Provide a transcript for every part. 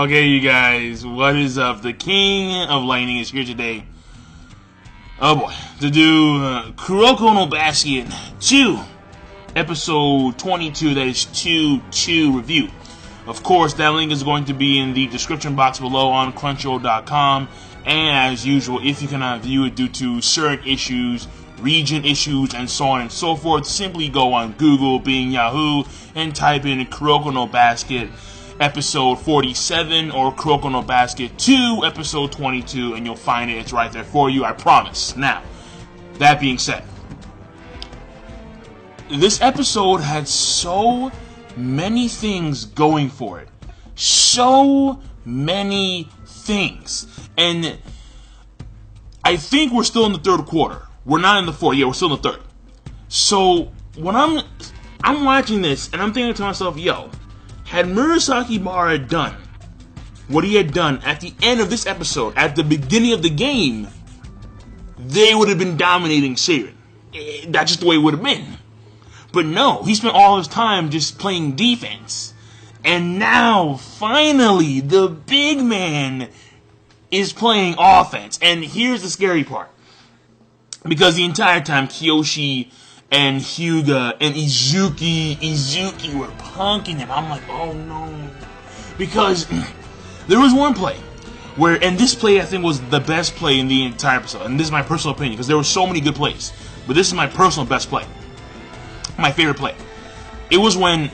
Okay, you guys, what is up? The King of Lightning is here today. Oh boy, to do Kuroko no Basket 2, episode 22, that is 2-2 review. Of course, that link is going to be in the description box below on Crunchyroll.com. And as usual, if you cannot view it due to certain issues, region issues, and so on and so forth, simply go on Google, Bing, Yahoo, and type in Kuroko no Basket episode 47 or Kuroko no Basket 2 episode 22, and you'll find it. It's right there for you, I promise. Now, that being said, this episode had so many things going for it. So many things. And I think we're still in the third quarter. We're not in the fourth. Yeah, we're still in the third. So when I'm watching this and I'm thinking to myself, yo, had Murasaki Bara done what he had done at the end of this episode, at the beginning of the game, they would have been dominating Seirin. That's just the way it would have been. But no, he spent all his time just playing defense. And now, finally, the big man is playing offense. And here's the scary part. Because the entire time, Kiyoshi and Hyuga and Izuki were punking him. I'm like, oh no. Because there was one play where, and this play I think was the best play in the entire episode. And this is my personal opinion, because there were so many good plays. But this is my personal best play. My favorite play. It was when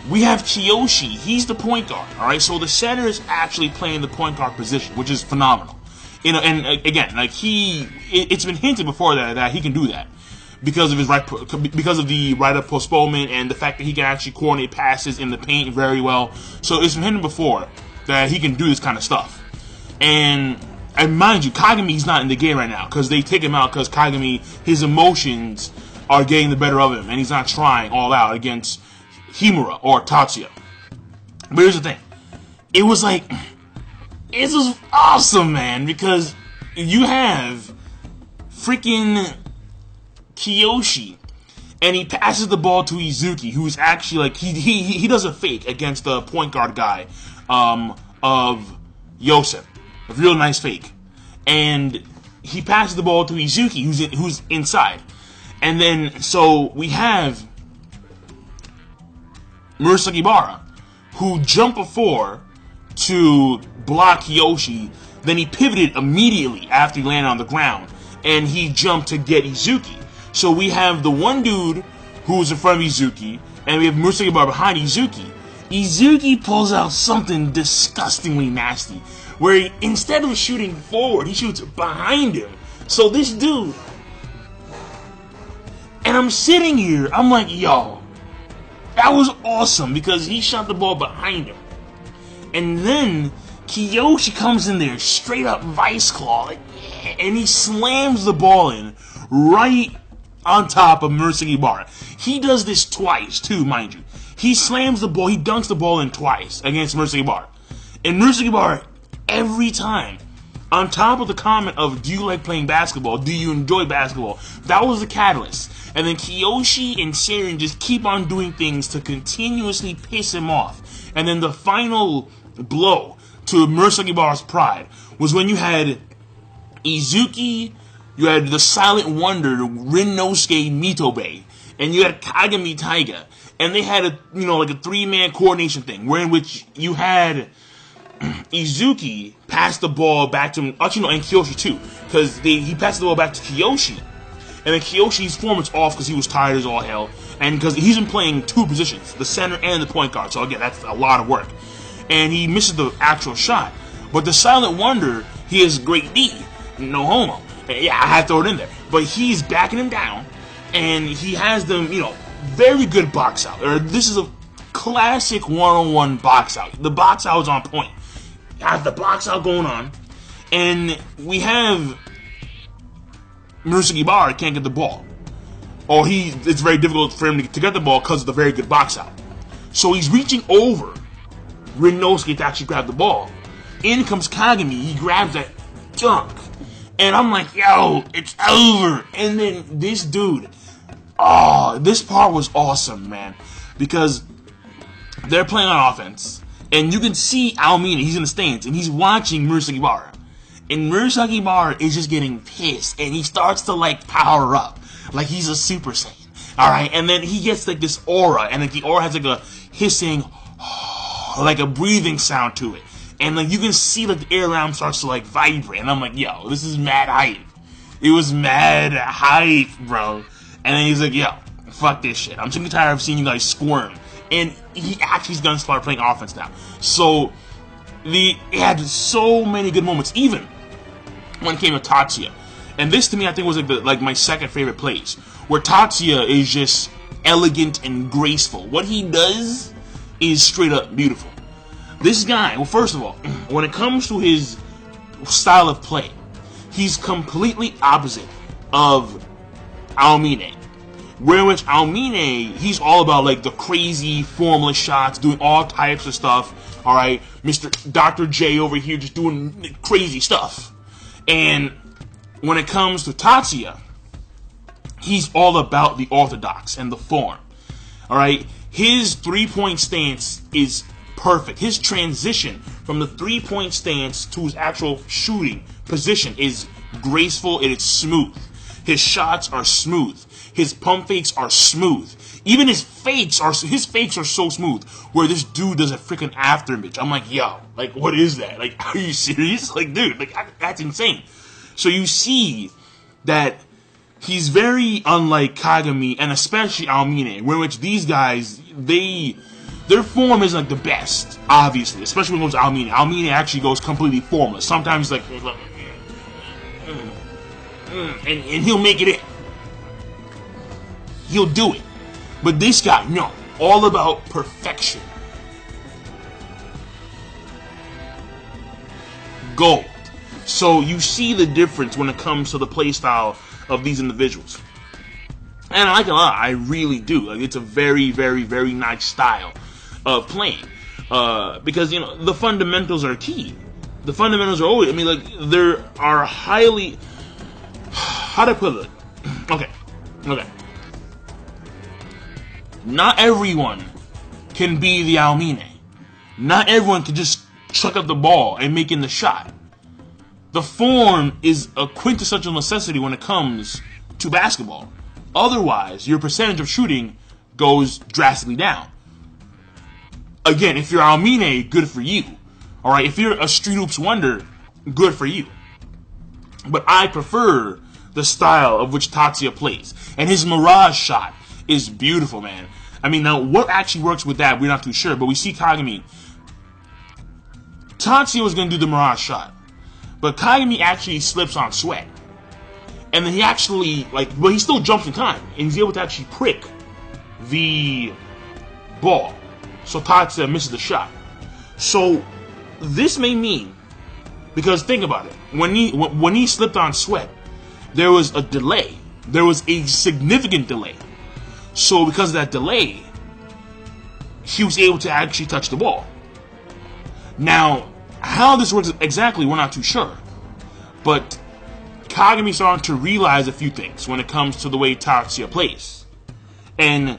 we have Kiyoshi. He's the point guard, alright? So the center is actually playing the point guard position, which is phenomenal. You know, and again, like it's been hinted before that he can do that because of the right of postponement and the fact that he can actually coordinate passes in the paint very well. So it's been hinted before that he can do this kind of stuff. And mind you, Kagami's not in the game right now because they take him out because Kagami, his emotions are getting the better of him and he's not trying all out against Himura or Tatsuya. But here's the thing. It was awesome, man, because you have freaking Kiyoshi, and he passes the ball to Izuki, who's actually like he does a fake against the point guard guy of Yosef, a real nice fake, and he passes the ball to Izuki, who's inside, and then so we have Murasaki Bara, who jumped before to block Kiyoshi, then he pivoted immediately after he landed on the ground, and he jumped to get Izuki. So we have the one dude who's in front of Izuki, and we have Murasaki Bara behind Izuki. Izuki pulls out something disgustingly nasty, where instead of shooting forward, he shoots behind him. So this dude, and I'm sitting here, I'm like, yo, that was awesome, because he shot the ball behind him. And then Kiyoshi comes in there, straight up vice claw, and he slams the ball in right on top of Murasaki Bara. He does this twice, too, mind you. He slams the ball, he dunks the ball in twice against Murasaki Bara. And Murasaki Bara, every time, on top of the comment of, do you like playing basketball? Do you enjoy basketball? That was the catalyst. And then Kiyoshi and Seirin just keep on doing things to continuously piss him off. And then the final blow to Murasaki Bara's pride was when you had Izuki, you had the Silent Wonder, Rinnosuke Mitobe, and you had Kagami Taiga, and they had a three-man coordination thing, where in which you had Izuki pass the ball back to him, and Kiyoshi too, because he passed the ball back to Kiyoshi, and then Kiyoshi's form was off because he was tired as all hell, and because he's been playing two positions, the center and the point guard, so again, that's a lot of work. And he misses the actual shot. But the Silent Wonder, he has great D. No homo. Yeah, I had to throw it in there. But he's backing him down, and he has them, very good box out. This is a classic one-on-one box out. The box out is on point. You have the box out going on, and we have Murasaki Bara can't get the ball. Or it's very difficult for him to get the ball because of the very good box out. So he's reaching over Rinnosuke to actually grab the ball. In comes Kagami, he grabs that dunk. And I'm like, yo, it's over. And then this dude, this part was awesome, man. Because they're playing on offense. And you can see Aomine, he's in the stands, and he's watching Murasaki. And Murasaki is just getting pissed, and he starts to, like, power up. Like, he's a Super Saiyan. Alright, and then he gets, like, this aura, and, like, the aura has, like, a hissing, like, a breathing sound to it. And, like, you can see, like, the air around him starts to, like, vibrate. And I'm like, yo, this is mad hype. It was mad hype, bro. And then he's like, yo, fuck this shit. I'm sick and tired of seeing you guys squirm. And he actually is going to start playing offense now. So, it had so many good moments, even when it came to Tatsuya. And this, to me, I think was like my second favorite place, where Tatsuya is just elegant and graceful. What he does is straight up beautiful. This guy, well, first of all, when it comes to his style of play, he's completely opposite of Aomine. Where which Aomine, he's all about, like, the crazy formless shots, doing all types of stuff. Alright, Mr. Dr. J over here just doing crazy stuff. And when it comes to Tatsuya, he's all about the orthodox and the form. Alright, his 3-point stance is perfect. His transition from the 3-point stance to his actual shooting position is graceful and it's smooth. His shots are smooth. His pump fakes are smooth. Even his fakes are so smooth, where this dude does a freaking after image. I'm like, yo, like, what is that? Like, are you serious? Like, dude, like, that's insane. So you see that he's very unlike Kagami, and especially Aomine, where which these guys, their form isn't, like, the best, obviously, especially when it goes to Aomine. Aomine actually goes completely formless. Sometimes, like, and he'll make it in. He'll do it. But this guy, no. All about perfection. Gold. So you see the difference when it comes to the playstyle of these individuals. And I like it a lot. I really do. Like, it's a very, very, very nice style of playing. Because, you know, the fundamentals are key. The fundamentals are always, I mean, like, there are highly... How do I put it? Okay. Not everyone can be the Aomine. Not everyone can just chuck up the ball and make in the shot. The form is a quintessential necessity when it comes to basketball. Otherwise, your percentage of shooting goes drastically down. Again, if you're Aomine, good for you. Alright, if you're a Street Hoops wonder, good for you. But I prefer the style of which Tatsuya plays. And his Mirage shot is beautiful, man. I mean, now, what actually works with that, we're not too sure. But we see Kagami. Tatsuya was going to do the Mirage shot. But Kagami actually slips on Sweat. And then he actually, but he still jumps in time. And he's able to actually prick the ball. So Tatsuya misses the shot. So, this may mean, because think about it. When he slipped on Sweat, there was a delay. There was a significant delay. So because of that delay, he was able to actually touch the ball. Now, how this works exactly, we're not too sure. But Kagami started to realize a few things when it comes to the way Tatsuya plays. And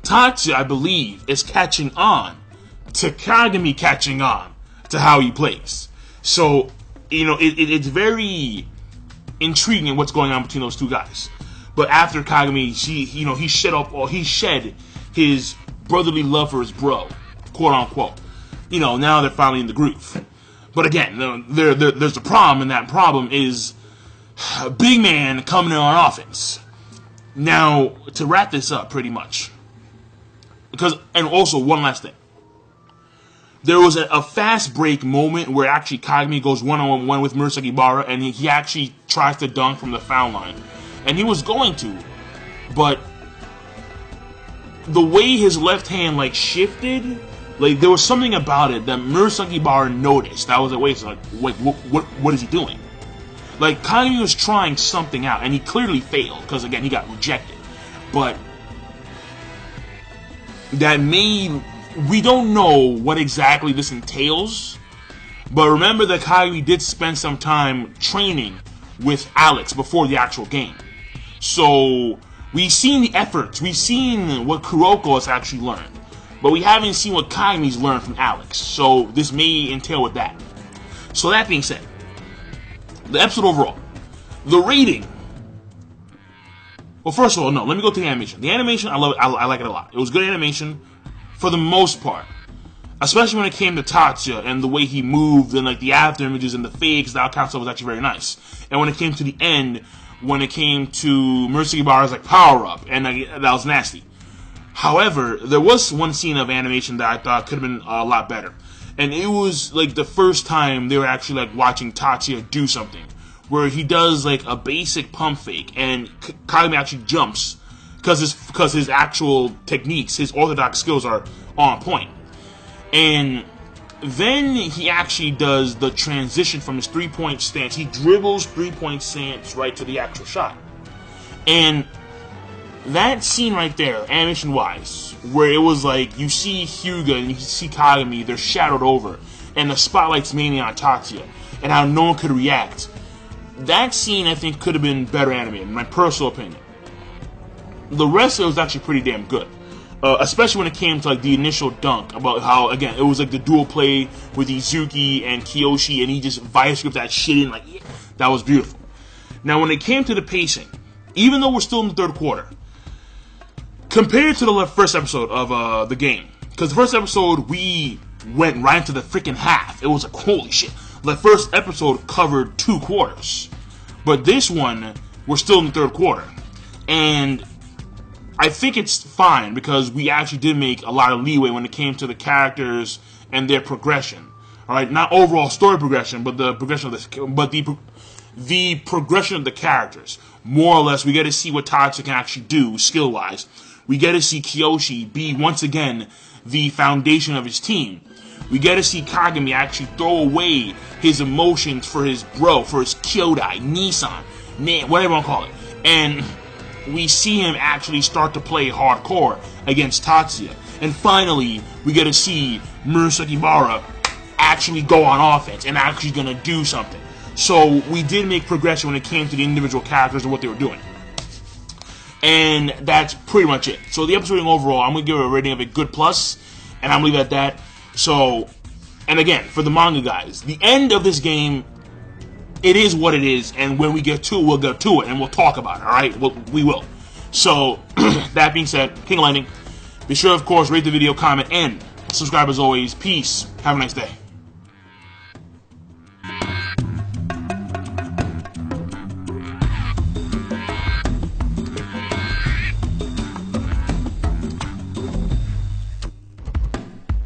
Tatsuya, I believe, is catching on to Kagami catching on to how he plays. So, you know, it's very intriguing what's going on between those two guys. But after Kagami, he shed his brotherly love for his bro, quote unquote. You know, now they're finally in the groove. But again, there's a problem, and that problem is a big man coming in on offense. Now, to wrap this up, pretty much, and also one last thing. There was a fast break moment where actually Kagami goes one-on-one with Murasaki, and he actually tries to dunk from the foul line. And he was going to, but the way his left hand, shifted, there was something about it that Murasaki noticed. That was a way, what is he doing? Kagami was trying something out, and he clearly failed, because, again, he got rejected. But we don't know what exactly this entails, but remember that Kagami did spend some time training with Alex before the actual game. So, we've seen the efforts, we've seen what Kuroko has actually learned. But we haven't seen what Kagami's learned from Alex, so this may entail with that. So that being said, the episode overall, the rating. Well, first of all, no, let me go to the animation. The animation, I love it. I like it a lot. It was good animation for the most part. Especially when it came to Tatsuya and the way he moved and like the after images and the fakes, that kind of stuff was actually very nice. And when it came to the end, when it came to Murasaki like power up, and that was nasty. However, there was one scene of animation that I thought could have been a lot better, and it was like the first time they were actually like watching Tatsuya do something, where he does like a basic pump fake, and Kagami actually jumps because his actual techniques, his orthodox skills are on point. And then he actually does the transition from his three-point stance. He dribbles three-point stance right to the actual shot. And that scene right there, animation-wise, where it was like, you see Hyuga and you see Kagami, they're shadowed over, and the spotlight's mainly on Tatsuya, and how no one could react. That scene, I think, could have been better animated, in my personal opinion. The rest of it was actually pretty damn good. Especially when it came to like the initial dunk, about how, again, it was like the dual play with Izuki and Kiyoshi, and he just vice gripped that shit in, like, yeah, that was beautiful. Now, when it came to the pacing, even though we're still in the third quarter, compared to the first episode of the game, because the first episode, we went right into the freaking half. It was like, holy shit. The first episode covered 2 quarters. But this one, we're still in the third quarter. And I think it's fine because we actually did make a lot of leeway when it came to the characters and their progression. All right, not overall story progression, but the progression of the progression of the characters. More or less, we get to see what Tatsuya can actually do skill-wise. We get to see Kiyoshi be once again the foundation of his team. We get to see Kagami actually throw away his emotions for his bro, for his Kyodai, Nissan, whatever you want to call it, and we see him actually start to play hardcore against Tatsuya. And finally, we get to see Murasaki actually go on offense and actually going to do something. So we did make progression when it came to the individual characters and what they were doing. And that's pretty much it. So the episode overall, I'm going to give it a rating of a good plus, and I'm going to leave it at that. So, and again, for the manga guys, the end of this game, it is what it is, and when we get to it, we'll get to it, and we'll talk about it, alright? We will. So, that being said, King of Lightning, be sure, of course, rate the video, comment, and subscribe as always. Peace. Have a nice day.